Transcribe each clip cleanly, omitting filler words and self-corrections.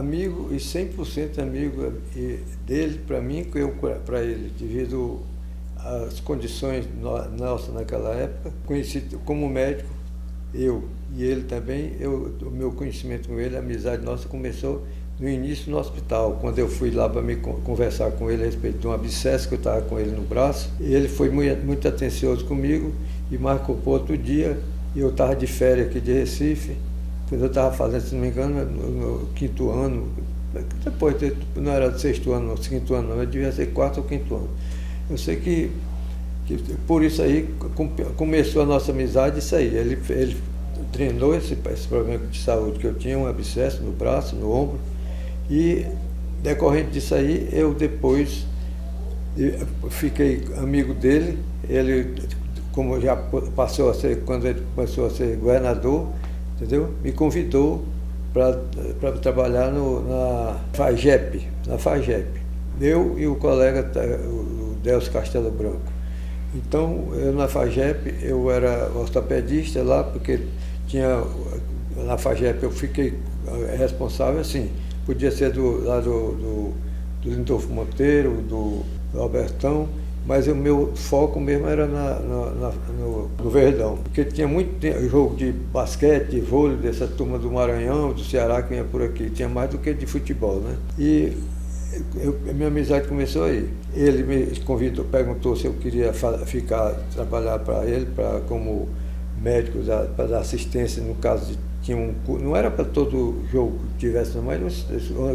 amigo e 100% amigo dele para mim, que eu para ele, devido às condições nossas naquela época. Conheci como médico, eu e ele também. O meu conhecimento com ele, a amizade nossa começou no início no hospital, quando eu fui lá para me conversar com ele a respeito de um abscesso que eu estava com ele no braço. E ele foi muito atencioso comigo e marcou para outro dia. Eu estava de férias aqui de Recife, quando eu estava fazendo, se não me engano, no 5º ano, depois, não era do 6º ano, não, 5º ano, não, devia ser 4º ou 5º ano. Eu sei que por isso aí começou a nossa amizade, isso aí. Ele drenou esse problema de saúde que eu tinha, um abscesso no braço, no ombro, e decorrente disso aí, eu depois fiquei amigo dele. Ele, como já passou a ser, quando ele começou a ser governador, entendeu? Me convidou para trabalhar na FAGEP, eu e o colega, o Delcio Castelo Branco. Então, eu na FAGEP, eu era ortopedista lá, porque na FAGEP eu fiquei responsável, assim, podia ser lá do Lindolfo Monteiro, do Albertão, mas o meu foco mesmo era no Verdão, porque tinha muito jogo de basquete, de vôlei, dessa turma do Maranhão, do Ceará, que vinha por aqui, tinha mais do que de futebol, né? E minha amizade começou aí. Ele me convidou, perguntou se eu queria trabalhar para ele, como médico, para dar assistência, no caso de não era para todo jogo que tivesse, mas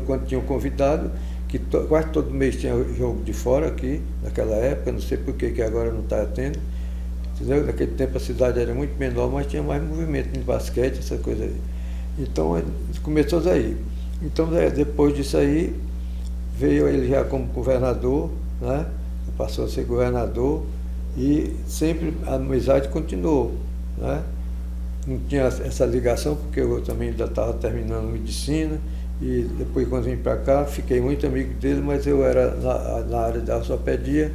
quando tinha um convidado, que quase todo mês tinha jogo de fora aqui, naquela época, não sei por que agora não está tendo, entendeu? Naquele tempo a cidade era muito menor, mas tinha mais movimento de basquete, essa coisa aí. Então, começou daí. Então, depois disso aí, veio ele já como governador, né? Passou a ser governador, e sempre a amizade continuou, né? Não tinha essa ligação, porque eu também ainda estava terminando medicina, e depois, quando vim para cá, fiquei muito amigo dele, mas eu era na área da ortopedia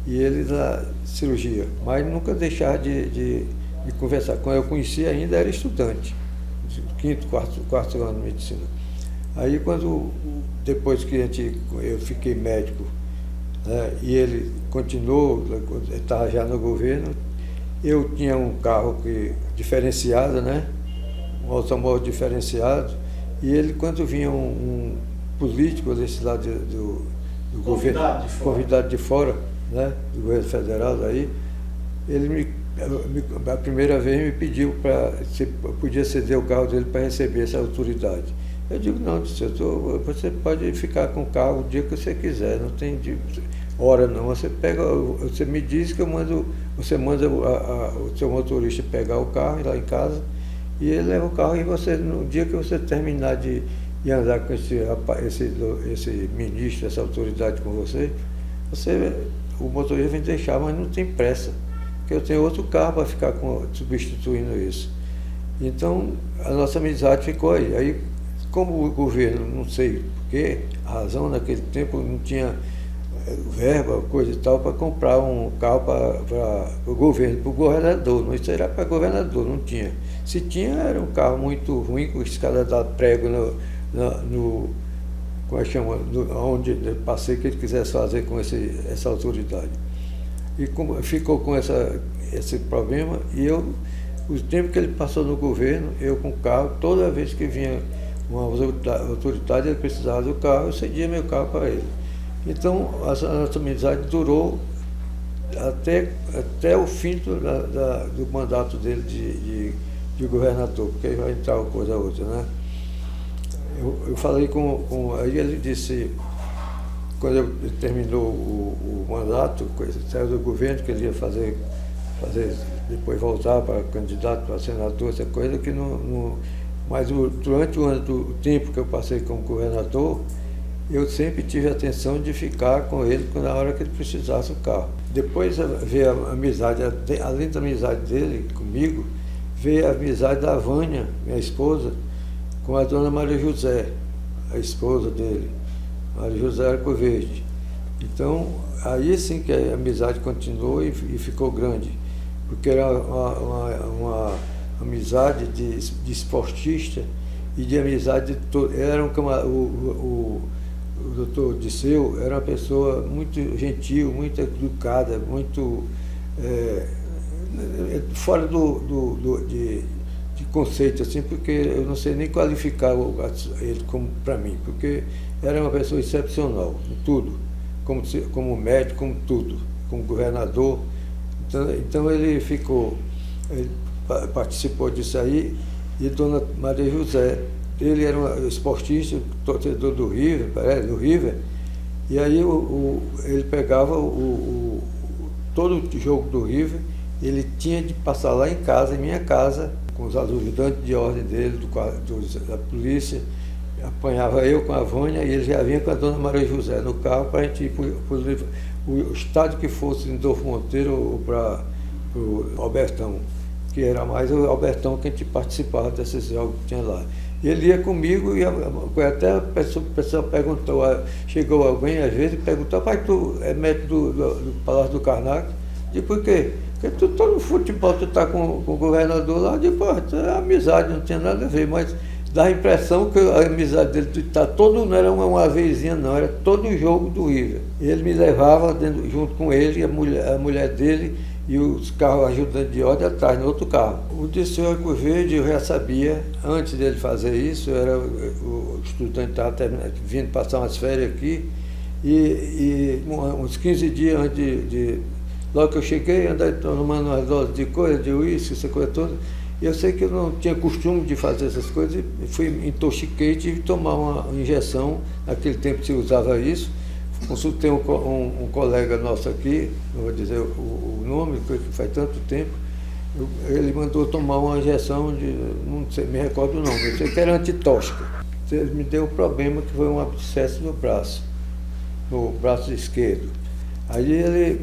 e ele na cirurgia. Mas nunca deixar de conversar. Quando eu conheci ainda era estudante, 5º, 4º ano de medicina. Aí, depois que eu fiquei médico, né, e ele continuou, estava já no governo, eu tinha um carro diferenciado, né, um automóvel diferenciado, e ele, quando vinha um político desse lado do governo, convidado de fora, né, do governo federal, daí, ele a primeira vez me pediu se podia ceder o carro dele para receber essa autoridade. Eu digo, não, você pode ficar com o carro o dia que você quiser, não tem hora não. Você me diz que você manda o seu motorista pegar o carro lá em casa, e ele leva o carro, e você, no dia que você terminar de andar com esse ministro, essa autoridade com você, o motorista vem deixar, mas não tem pressa, porque eu tenho outro carro para ficar substituindo isso. Então, a nossa amizade ficou aí. Aí, como o governo, não sei porquê, a razão, naquele tempo não tinha verba, coisa e tal, para comprar um carro para o governo, para o governador. Não, isso era para governador, não tinha. Se tinha, era um carro muito ruim, com escada da prego como é que chama, onde eu passei, que ele quisesse fazer com essa autoridade. E ficou com esse problema, e o tempo que ele passou no governo, eu com o carro, toda vez que vinha uma autoridade, ele precisava do carro, eu cedia meu carro para ele. Então, a nossa amizade durou até o fim do mandato dele de governador, porque aí vai entrar uma coisa ou outra, né? Eu falei aí ele disse, quando ele terminou o mandato, saiu do governo, que ele ia fazer depois voltar para candidato, para senador, essa coisa que mas durante o tempo que eu passei como governador, eu sempre tive a atenção de ficar com ele na hora que ele precisasse do carro. Depois veio a amizade, além da amizade dele comigo, veio a amizade da Vânia, minha esposa, com a dona Maria José, a esposa dele, Maria José Arcoverde. Então, aí sim que a amizade continuou e ficou grande, porque era uma amizade de esportista e de amizade de todo. O doutor Disseu era uma pessoa muito gentil, muito educada, muito fora de conceito, assim, porque eu não sei nem qualificar ele como para mim, porque era uma pessoa excepcional em tudo, como médico, como tudo, como governador. Então ele participou disso aí, e Dona Maria José, ele era um esportista, torcedor do River, e aí ele pegava todo o jogo do River, ele tinha de passar lá em casa, em minha casa, com os ajudantes de ordem dele, da polícia, apanhava eu com a Vânia, e ele já vinha com a Dona Maria José no carro para a gente ir para o estádio que fosse em Adolfo Monteiro ou para o Albertão, que era mais o Albertão que a gente participava desses jogos que tinha lá. E ele ia comigo e até a pessoa perguntou, chegou alguém às vezes e perguntou: pai, tu é médico do Palácio do Karnak? Eu disse: por quê? Porque todo futebol tu está com o governador lá. Eu disse: pô, é amizade, não tinha nada a ver, mas dá a impressão que a amizade dele está todo, não era uma vezinha não, era todo o jogo do River. Ele me levava junto com ele, a mulher dele e os carros ajudantes de ordem atrás, no outro carro. O Disseu Arco Verde eu já sabia, antes dele fazer isso, o estudante estava vindo passar umas férias aqui, e uns 15 dias antes logo que eu cheguei, andei tomando umas doses de coisa, de uísque, essa coisa toda. E eu sei que eu não tinha costume de fazer essas coisas, e intoxiquei e tive que tomar uma injeção. Naquele tempo se usava isso. Consultei um colega nosso aqui, não vou dizer o nome, porque faz tanto tempo. Ele mandou tomar uma injeção não sei, me recordo não, eu sei que era antitóxica. Ele me deu um problema que foi um abscesso no braço esquerdo. Aí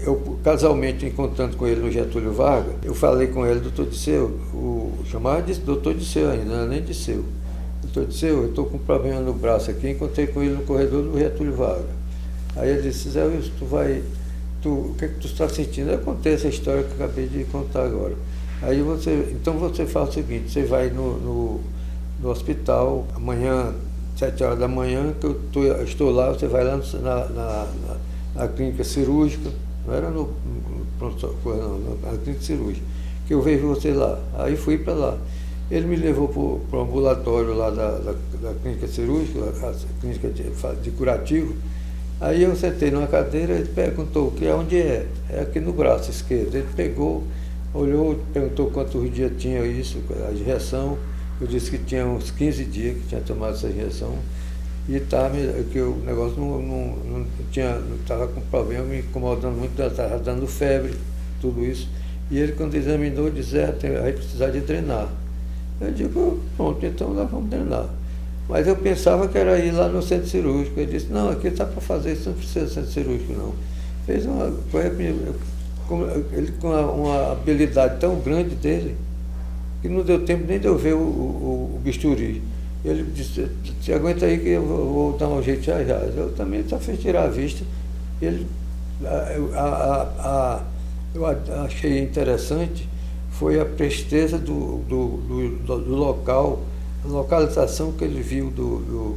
eu casualmente encontrando com ele no Getúlio Vargas, eu falei com ele: doutor Disseu, chamava de doutor Disseu ainda, não era nem Disseu. Doutor Disseu, eu estou com um problema no braço aqui, encontrei com ele no corredor do Getúlio Vargas. Aí ele disse: Zé Wilson, o que é que tu está sentindo? Eu contei essa história que eu acabei de contar agora. Aí então você faz o seguinte: você vai no hospital amanhã, 7 horas da manhã, que eu estou lá, você vai lá na clínica cirúrgica, não era no pronto-socorro, não, na clínica cirúrgica, que eu vejo você lá. Aí fui para lá. Ele me levou para o ambulatório lá da clínica cirúrgica, a clínica de curativo. Aí eu sentei numa cadeira, ele perguntou: onde é? É aqui no braço esquerdo. Ele pegou, olhou, perguntou quantos dias tinha isso, a injeção. Eu disse que tinha uns 15 dias que tinha tomado essa injeção. E que o negócio não estava com problema, me incomodando muito, estava dando febre, tudo isso. E ele, quando examinou, disse: vai precisar de drenar. Eu digo: pronto, então nós vamos drenar. Mas eu pensava que era ir lá no centro cirúrgico. Ele disse: não, aqui está para fazer isso, não precisa de centro cirúrgico não. Fez ele com uma habilidade tão grande dele, que não deu tempo nem de eu ver o bisturi. Ele disse: se aguenta aí que eu vou dar um jeito já. Eu também só fiz tirar a vista. Eu achei interessante foi a presteza do local, a localização que ele viu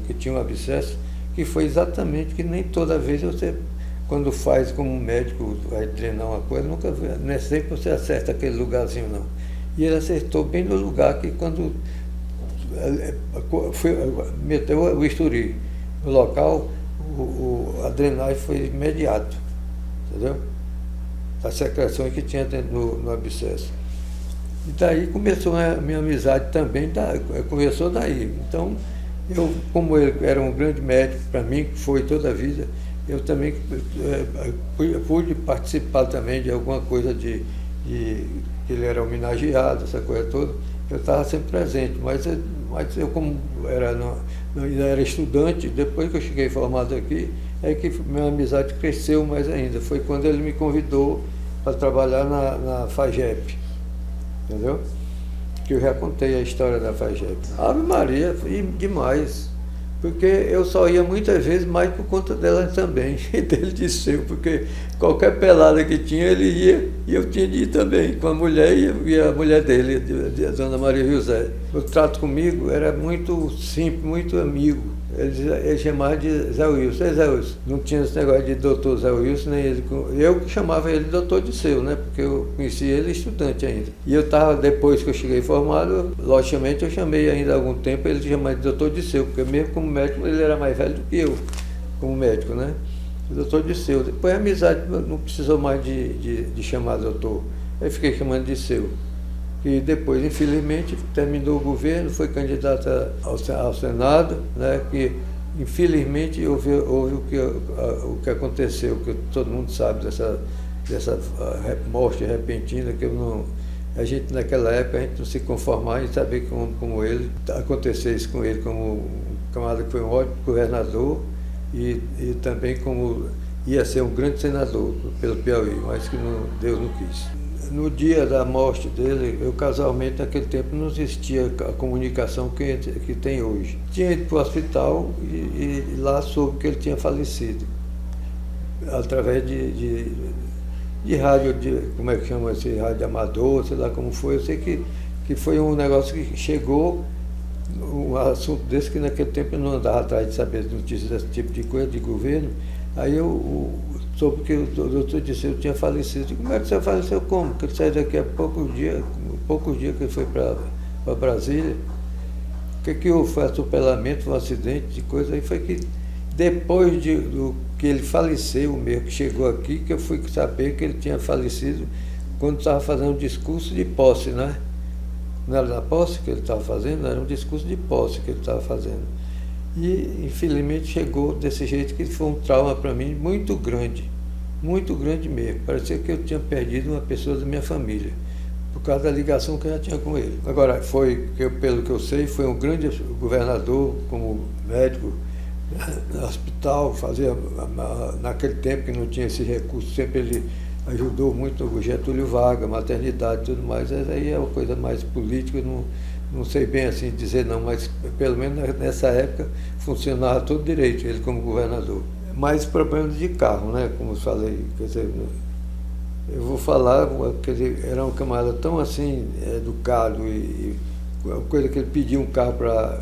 que tinha um abscesso, que foi exatamente que nem toda vez você, quando faz como médico, vai treinar uma coisa, não é sempre você acerta aquele lugarzinho não. E ele acertou bem no lugar que quando meteu o bisturi no local, a drenagem foi imediato, entendeu? A secreção que tinha dentro no abscesso. E daí começou a minha amizade também, começou daí. Então, como ele era um grande médico para mim, que foi toda a vida, eu também pude participar também de alguma coisa que ele era homenageado, essa coisa toda. Eu estava sempre presente, mas eu como ainda era estudante, depois que eu cheguei formado aqui, é que minha amizade cresceu mais ainda. Foi quando ele me convidou para trabalhar na FAGEP, entendeu? Que eu já contei a história da FAGEP. Ave Maria, foi demais. Porque eu só ia muitas vezes mais por conta dela também, e dele de seu, porque qualquer pelada que tinha, ele ia e eu tinha de ir também, com a mulher e a mulher dele, a Dona Maria José. O trato comigo era muito simples, muito amigo. Ele chamava de Zé Wilson. Zé Wilson. Não tinha esse negócio de doutor Zé Wilson, nem ele. Eu que chamava ele de doutor Disseu, né? Porque eu conheci ele estudante ainda. E eu estava, depois que eu cheguei formado, logicamente eu chamei ainda há algum tempo ele de chamar de doutor Disseu, porque mesmo como médico ele era mais velho do que eu, como médico, né? Doutor Disseu. Depois a amizade não precisou mais de chamar doutor. Aí fiquei chamando de Disseu. E depois, infelizmente, terminou o governo, foi candidato ao Senado, né, que infelizmente houve o que aconteceu, que todo mundo sabe dessa morte repentina, que a gente naquela época a gente não se conformava em saber como ele, acontecesse com ele como um camarada que foi um ótimo governador e também como ia ser um grande senador pelo Piauí, mas que Deus não quis. No dia da morte dele, eu casualmente naquele tempo não existia a comunicação que tem hoje. Tinha ido para o hospital e lá soube que ele tinha falecido, através de rádio, como é que chama esse rádio amador, sei lá como foi. Eu sei que foi um negócio que chegou, um assunto desse que naquele tempo eu não andava atrás de saber notícias desse tipo de coisa, de governo. Aí eu soube que o doutor Disseu tinha falecido. Digo, como é que você faleceu? Como? Que ele saiu daqui há poucos dias que ele foi para Brasília. O que houve? Foi atropelamento, um acidente de coisa. Aí foi que depois do que ele faleceu mesmo, que chegou aqui, que eu fui saber que ele tinha falecido quando estava fazendo um discurso de posse, né? Não era na posse que ele estava fazendo, era um discurso de posse que ele estava fazendo. E, infelizmente, chegou desse jeito que foi um trauma para mim muito grande mesmo. Parecia que eu tinha perdido uma pessoa da minha família, por causa da ligação que eu já tinha com ele. Agora, pelo que eu sei, foi um grande governador, como médico, no hospital, naquele tempo que não tinha esse recurso, sempre ele ajudou muito o Getúlio Vargas, maternidade e tudo mais. Aí é uma coisa mais política, não sei bem assim dizer não, mas pelo menos nessa época funcionava todo direito, ele como governador. Mais problemas de carro, né, como eu falei, quer dizer, eu vou falar que ele era um camarada tão assim, educado, e a coisa que ele pedia um carro para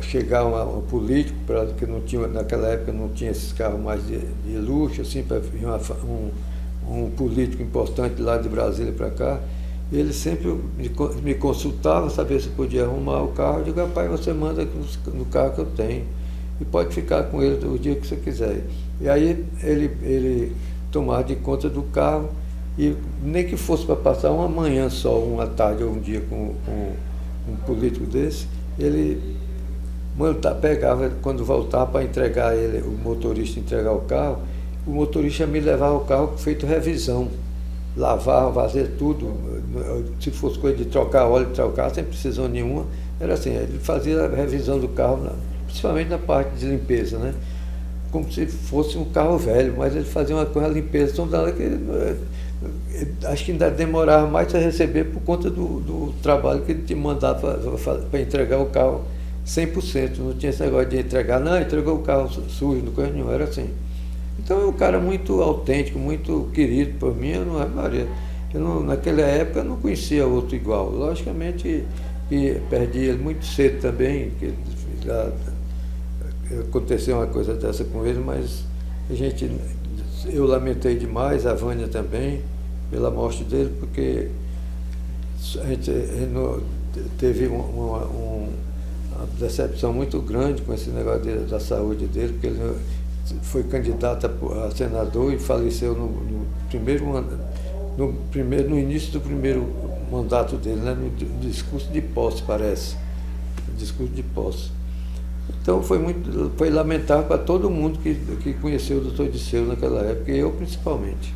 chegar um político, que não tinha, naquela época não tinha esses carros mais de luxo, assim, para vir um político importante lá de Brasília para cá. Ele sempre me consultava, sabia se podia arrumar o carro. Eu digo, rapaz, você manda no carro que eu tenho e pode ficar com ele o dia que você quiser. E aí ele tomava de conta do carro, e nem que fosse para passar uma manhã só, uma tarde ou um dia com um político desse, ele pegava, quando voltava para entregar ele, o motorista entregar o carro, o motorista me levava o carro feito revisão. Lavar, fazer tudo, se fosse coisa de trocar óleo, trocar, sem precisão nenhuma, era assim, ele fazia a revisão do carro, principalmente na parte de limpeza, né? Como se fosse um carro velho, mas ele fazia uma coisa, limpeza tão danada que acho que ainda demorava mais a receber por conta do trabalho que ele te mandava para entregar o carro 100%, não tinha esse negócio de entregar, não, entregou o carro sujo, não coisa nenhuma, era assim. Então é um cara muito autêntico, muito querido por mim, naquela época eu não conhecia outro igual. Logicamente que perdi ele muito cedo também, aconteceu uma coisa dessa com ele, mas eu lamentei demais, a Vânia também, pela morte dele, porque a gente teve uma decepção muito grande com esse negócio da saúde dele, porque ele foi candidato a senador e faleceu no início do primeiro mandato dele, né? No discurso de posse, parece. Discurso de posse. Então foi lamentável para todo mundo que conheceu o doutor Disseu naquela época, e eu principalmente.